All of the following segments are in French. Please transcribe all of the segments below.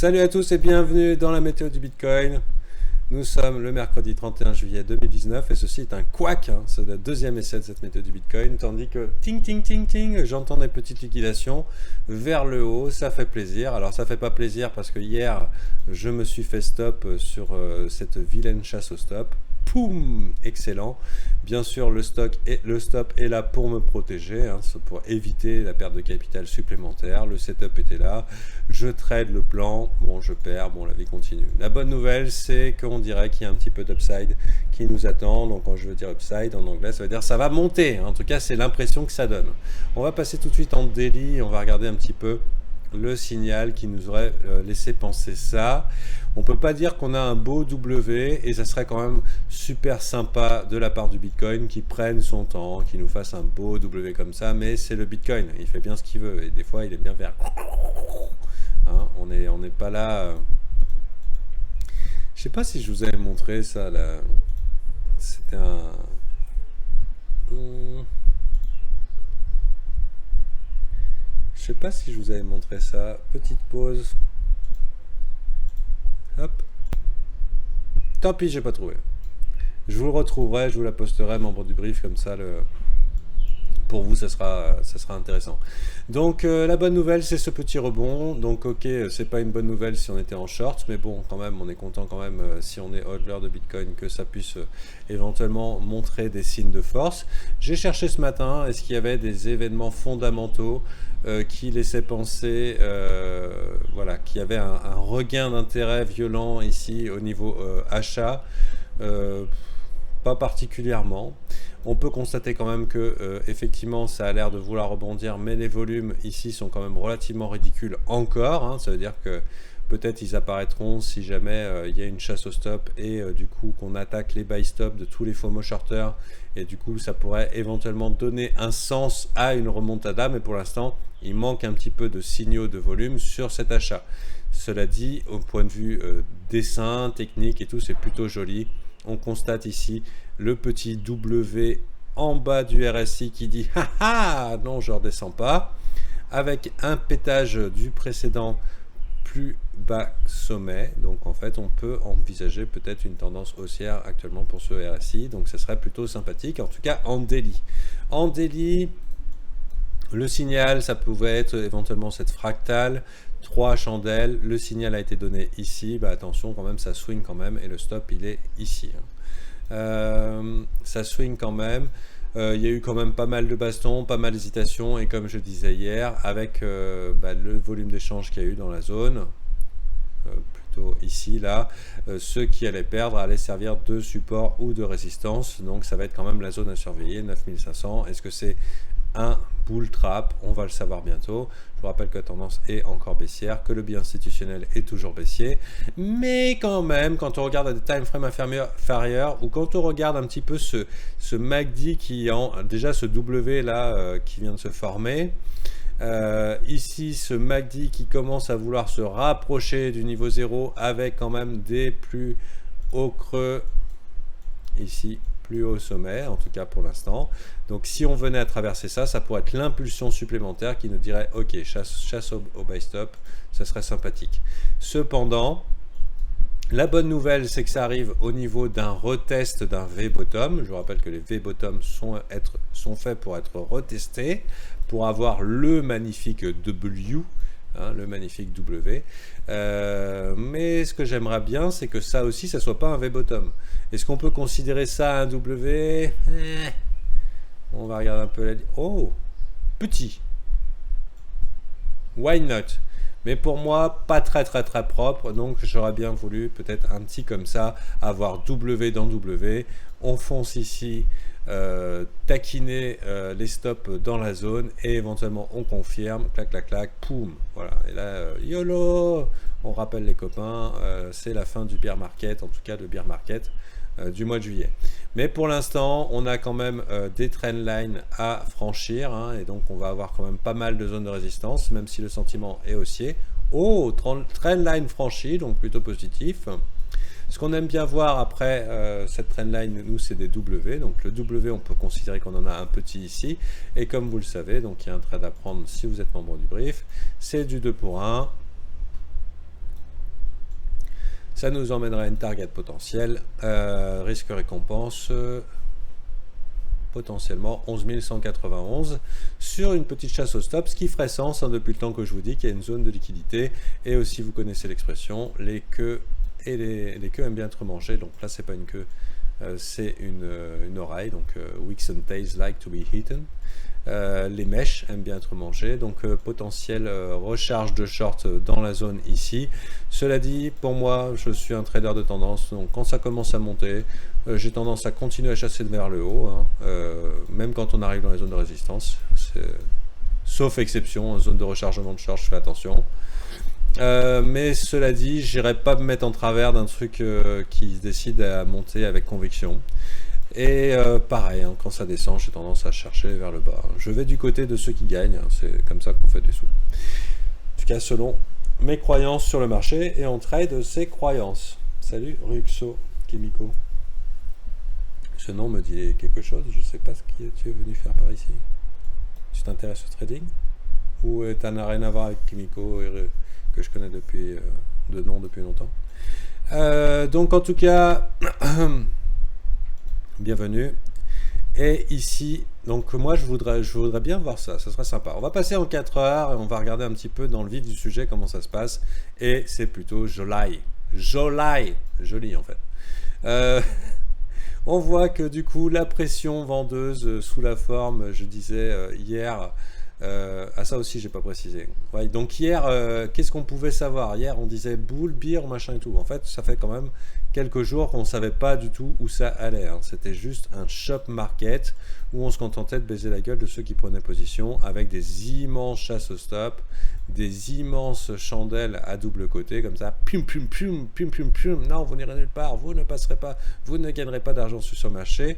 Salut à tous et bienvenue dans la météo du Bitcoin. Nous sommes le mercredi 31 juillet 2019 et ceci est un couac, hein, c'est le deuxième essai de cette météo du Bitcoin, tandis que ting ting ting ting, j'entends des petites liquidations vers le haut, ça fait plaisir. Alors ça fait pas plaisir parce que hier je me suis fait stop sur cette vilaine chasse au stop. Poum, excellent. Bien sûr, le stop est là pour me protéger, hein, pour éviter la perte de capital supplémentaire. Le setup était là. Je trade le plan. Bon, je perds. Bon, la vie continue. La bonne nouvelle, c'est qu'on dirait qu'il y a un petit peu d'upside qui nous attend. Donc, quand je veux dire upside en anglais, ça veut dire ça va monter. En tout cas, c'est l'impression que ça donne. On va passer tout de suite en daily. On va regarder un petit peu le signal qui nous aurait laissé penser ça. On peut pas dire qu'on a un beau W et ça serait quand même super sympa de la part du Bitcoin qui prenne son temps, qui nous fasse un beau W comme ça, mais c'est le Bitcoin, il fait bien ce qu'il veut et des fois il est bien vert. Hein, on n'est pas là. Je sais pas si je vous avais montré ça là. C'était un. Je sais pas si je vous avais montré ça. Petite pause. Hop. Tant pis, j'ai pas trouvé. Je vous le retrouverai, je vous la posterai, membre du brief, comme ça, pour vous, ça sera intéressant. Donc, la bonne nouvelle, c'est ce petit rebond. Donc, ok, c'est pas une bonne nouvelle si on était en short, mais bon, quand même, on est content quand même, si on est hodler de Bitcoin, que ça puisse éventuellement montrer des signes de force. J'ai cherché ce matin, est-ce qu'il y avait des événements fondamentaux qui laissaient penser voilà, qu'il y avait un regain d'intérêt violent ici au niveau achat. Pas particulièrement. On peut constater quand même que effectivement ça a l'air de vouloir rebondir, mais les volumes ici sont quand même relativement ridicules encore, hein. Ça veut dire que peut-être ils apparaîtront si jamais il y a une chasse au stop et du coup qu'on attaque les buy stop de tous les FOMO shorters et du coup ça pourrait éventuellement donner un sens à une remontada, mais pour l'instant il manque un petit peu de signaux de volume sur cet achat. Cela dit, au point de vue dessin, technique et tout, c'est plutôt joli. On constate ici le petit W en bas du RSI qui dit « Ah non, je ne redescends pas », avec un pétage du précédent plus bas sommet. Donc en fait, on peut envisager peut-être une tendance haussière actuellement pour ce RSI. Donc ce serait plutôt sympathique, en tout cas en daily. En daily, le signal, ça pouvait être éventuellement cette fractale. 3 chandelles, le signal a été donné ici, bah attention quand même, ça swing quand même, et le stop il est ici. Ça swing quand même, il y a eu quand même pas mal de bastons, pas mal d'hésitations, et comme je disais hier, avec le volume d'échange qu'il y a eu dans la zone, plutôt ici, là, ceux qui allaient perdre allaient servir de support ou de résistance, donc ça va être quand même la zone à surveiller, 9500, est-ce que c'est un bull trap? On va le savoir bientôt. Je vous rappelle que la tendance est encore baissière, que le biais institutionnel est toujours baissier, mais quand même, quand on regarde à des time frames inférieurs ou quand on regarde un petit peu ce MACD qui déjà ce W là qui vient de se former, ici ce MACD qui commence à vouloir se rapprocher du niveau 0 avec quand même des plus hauts creux ici, plus haut sommet, en tout cas pour l'instant. Donc si on venait à traverser ça, ça pourrait être l'impulsion supplémentaire qui nous dirait ok, chasse au buy stop, ça serait sympathique. Cependant, la bonne nouvelle, c'est que ça arrive au niveau d'un retest d'un V-bottom. Je vous rappelle que les V-bottom sont faits pour être retestés, pour avoir le magnifique W, hein, le magnifique W. Mais ce que j'aimerais bien, c'est que ça aussi, ça soit pas un V-bottom. Est-ce qu'on peut considérer ça un W? On va regarder un peu la... Oh, petit. Why not? Mais pour moi, pas très propre, donc j'aurais bien voulu peut-être un petit comme ça, avoir W dans W. On fonce ici, taquiner les stops dans la zone et éventuellement on confirme, clac clac clac, poum, voilà. Et là, YOLO, on rappelle les copains, c'est la fin du bear market, en tout cas le bear market du mois de juillet. Mais pour l'instant, on a quand même des trendlines à franchir, hein, et donc on va avoir quand même pas mal de zones de résistance, même si le sentiment est haussier. Oh, trendline franchie, donc plutôt positif. Ce qu'on aime bien voir après cette trendline, nous, c'est des W. Donc le W, on peut considérer qu'on en a un petit ici. Et comme vous le savez, donc il y a un trade à prendre si vous êtes membre du brief. C'est du 2 pour 1. Ça nous emmènerait à une target potentielle, risque-récompense, potentiellement 11 191 sur une petite chasse au stop, ce qui ferait sens depuis le temps que je vous dis qu'il y a une zone de liquidité. Et aussi, vous connaissez l'expression, les queues et les queues aiment bien être mangées. Donc là, c'est pas une queue, c'est une oreille. Donc wicks and tails like to be eaten. Les mèches aiment bien être mangées, donc potentielle recharge de short dans la zone ici. Cela dit, pour moi, je suis un trader de tendance, donc quand ça commence à monter, j'ai tendance à continuer à chasser vers le haut, hein, même quand on arrive dans les zones de résistance, sauf exception, en zone de rechargement de short, je fais attention. Mais cela dit, j'irai pas me mettre en travers d'un truc qui se décide à monter avec conviction. Et pareil, hein, quand ça descend, j'ai tendance à chercher vers le bas. Je vais du côté de ceux qui gagnent, hein, c'est comme ça qu'on fait des sous. En tout cas, selon mes croyances sur le marché, et on trade ces croyances. Salut Ruxo Kimiko. Ce nom me dit quelque chose, je ne sais pas ce que tu es venu faire par ici. Tu t'intéresses au trading? Ou tu n'as rien à voir avec Kimiko, que je connais depuis depuis longtemps? Donc en tout cas... Bienvenue. Et ici, donc moi je voudrais bien voir ça, ça serait sympa. On va passer en 4 heures et on va regarder un petit peu dans le vif du sujet comment ça se passe. Et c'est plutôt joli. Joli en fait. On voit que du coup la pression vendeuse sous la forme, je disais hier, ça aussi j'ai pas précisé. Ouais, donc hier, qu'est-ce qu'on pouvait savoir? Hier on disait boule, beer, machin et tout. En fait ça fait quand même quelques jours qu'on ne savait pas du tout où ça allait. Hein. C'était juste un shop market où on se contentait de baiser la gueule de ceux qui prenaient position avec des immenses chasses au stop, des immenses chandelles à double côté comme ça. Pum, pum, pum, pum, pum, pum. Non, vous n'irez nulle part, vous ne passerez pas, vous ne gagnerez pas d'argent sur ce marché.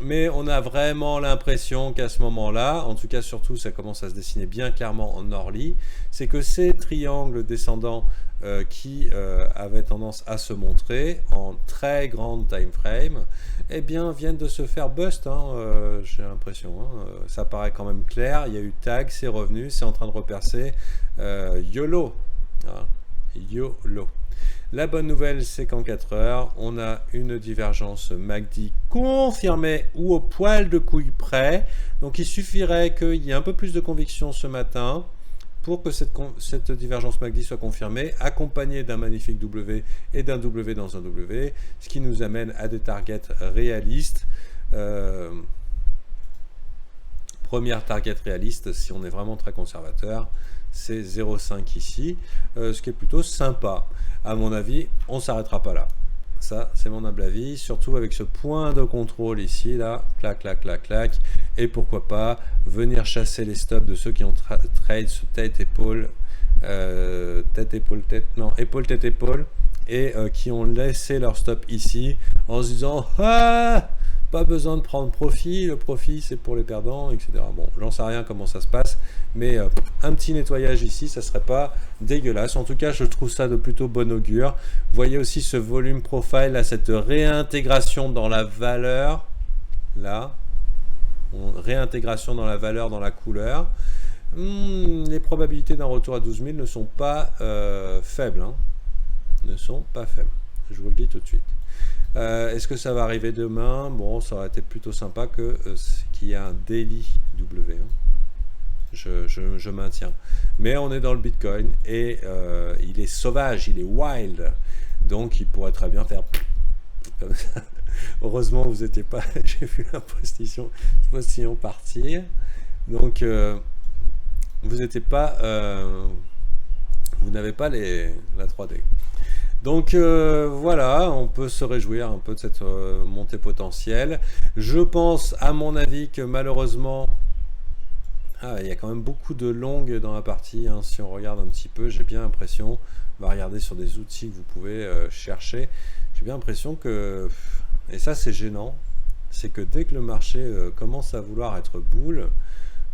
Mais on a vraiment l'impression qu'à ce moment-là, en tout cas surtout ça commence à se dessiner bien clairement en Orly, c'est que ces triangles descendants qui avaient tendance à se montrer en très grande time frame, eh bien viennent de se faire bust, hein, j'ai l'impression, hein, ça paraît quand même clair, il y a eu tag, c'est revenu, c'est en train de repercer, YOLO, hein, YOLO. La bonne nouvelle, c'est qu'en 4 heures, on a une divergence MACD confirmée ou au poil de couille près. Donc il suffirait qu'il y ait un peu plus de conviction ce matin pour que cette divergence MACD soit confirmée, accompagnée d'un magnifique W et d'un W dans un W, ce qui nous amène à des targets réalistes. Première target réaliste, si on est vraiment très conservateur, c'est 0,5 ici, ce qui est plutôt sympa. À mon avis, on ne s'arrêtera pas là. Ça, c'est mon humble avis, surtout avec ce point de contrôle ici, là, clac, clac, clac, clac, et pourquoi pas venir chasser les stops de ceux qui ont trade sur tête-épaule, épaule, tête-épaule, et qui ont laissé leur stop ici, en se disant « Ah, pas besoin de prendre profit, le profit c'est pour les perdants, etc. » Bon, j'en sais rien comment ça se passe, mais un petit nettoyage ici, ça serait pas dégueulasse. En tout cas, je trouve ça de plutôt bon augure. Vous voyez aussi ce volume profile, là, cette réintégration dans la valeur, là, réintégration dans la valeur, dans la couleur. Les probabilités d'un retour à 12 000 ne sont pas faibles, hein. Ne sont pas faibles, je vous le dis tout de suite. Est-ce que ça va arriver demain? Bon, ça aurait été plutôt sympa qu'il y ait un daily W. Hein. Je maintiens. Mais on est dans le Bitcoin et il est sauvage, il est wild. Donc il pourrait très bien faire comme ça. Heureusement, vous n'étiez pas. J'ai vu la postillon partir. Donc vous n'étiez pas. Vous n'avez pas la 3D. Donc voilà, on peut se réjouir un peu de cette montée potentielle. Je pense, à mon avis, que malheureusement, il y a quand même beaucoup de longues dans la partie. Hein, si on regarde un petit peu, j'ai bien l'impression, on va regarder sur des outils que vous pouvez chercher, j'ai bien l'impression que, et ça c'est gênant, c'est que dès que le marché commence à vouloir être boule,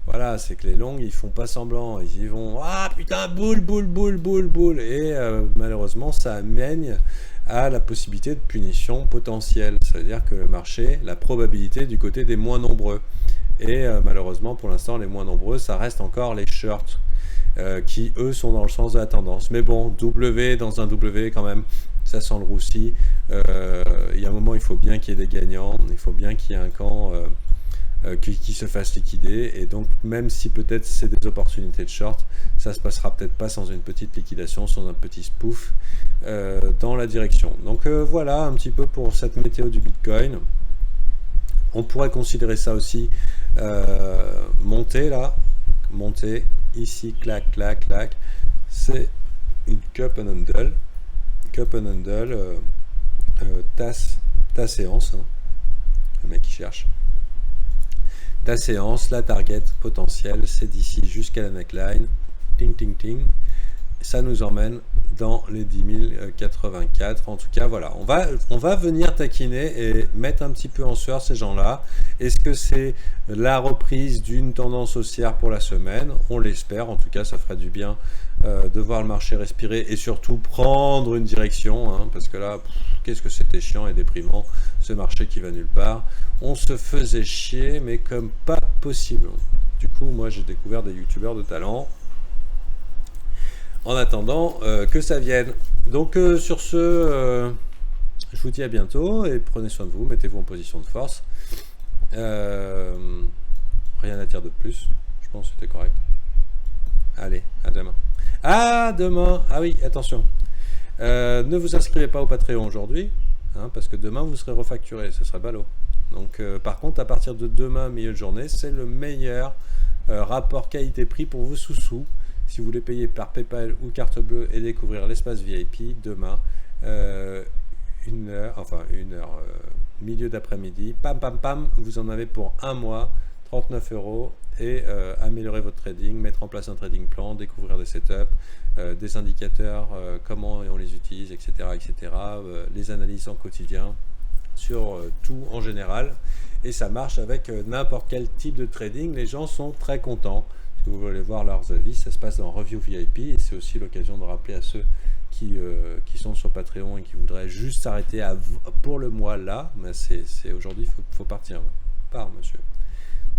voilà, c'est que les longues, ils font pas semblant, ils y vont, ah putain, boule, boule, boule, boule, boule, et malheureusement, ça amène à la possibilité de punition potentielle, c'est-à-dire que le marché, la probabilité du côté des moins nombreux, et malheureusement, pour l'instant, les moins nombreux, ça reste encore les shorts, qui eux sont dans le sens de la tendance, mais bon, W dans un W quand même, ça sent le roussi. Il y a un moment, il faut bien qu'il y ait des gagnants, il faut bien qu'il y ait un camp qui se fasse liquider. Et donc, même si peut-être c'est des opportunités de short, ça se passera peut-être pas sans une petite liquidation, sans un petit spoof dans la direction. Donc voilà un petit peu pour cette météo du Bitcoin. On pourrait considérer ça aussi monter là, monter ici, clac, clac, clac. C'est une cup and handle. Cup and handle, ta séance, hein. Le mec qui cherche. Ta séance, la target potentielle, c'est d'ici jusqu'à la neckline. Ting, ting, ting. Ça nous emmène dans les 10 084. En tout cas, voilà, on va venir taquiner et mettre un petit peu en sueur ces gens-là. Est-ce que c'est la reprise d'une tendance haussière pour la semaine? On l'espère. En tout cas, ça ferait du bien de voir le marché respirer et surtout prendre une direction, hein, parce que là, qu'est-ce que c'était chiant et déprimant, ce marché qui va nulle part. On se faisait chier, mais comme pas possible. Du coup, moi, j'ai découvert des youtubeurs de talent. En attendant que ça vienne. Donc sur ce, je vous dis à bientôt et prenez soin de vous, mettez-vous en position de force. Rien à dire de plus, je pense que c'était correct. Allez, à demain. Ah, demain, ah oui, attention. Ne vous inscrivez pas au Patreon aujourd'hui, hein, parce que demain vous serez refacturé, ce serait ballot. Donc par contre, à partir de demain, milieu de journée, c'est le meilleur rapport qualité-prix pour vos sous-sous. Si vous voulez payer par PayPal ou carte bleue et découvrir l'espace VIP, demain, une heure, milieu d'après-midi, pam pam pam, vous en avez pour un mois, 39 € et améliorer votre trading, mettre en place un trading plan, découvrir des setups, des indicateurs, comment on les utilise, etc., etc., les analyses en quotidien sur tout en général. Et ça marche avec n'importe quel type de trading, les gens sont très contents. Si vous voulez voir leurs avis, ça se passe dans Review VIP et c'est aussi l'occasion de rappeler à ceux qui sont sur Patreon et qui voudraient juste s'arrêter pour le mois là, mais c'est aujourd'hui, il faut partir. Pars, monsieur.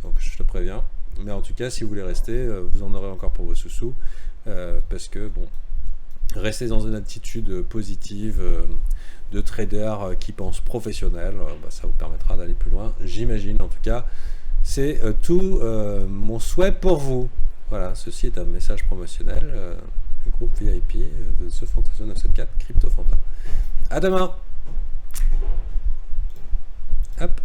Donc je te préviens. Mais en tout cas, si vous voulez rester, vous en aurez encore pour vos sous-sous, parce que bon, restez dans une attitude positive de trader qui pense professionnel, ça vous permettra d'aller plus loin, j'imagine. En tout cas, c'est tout mon souhait pour vous. Voilà, ceci est un message promotionnel du groupe VIP de The Fantasio 974 Crypto Fanta. À demain. Hop.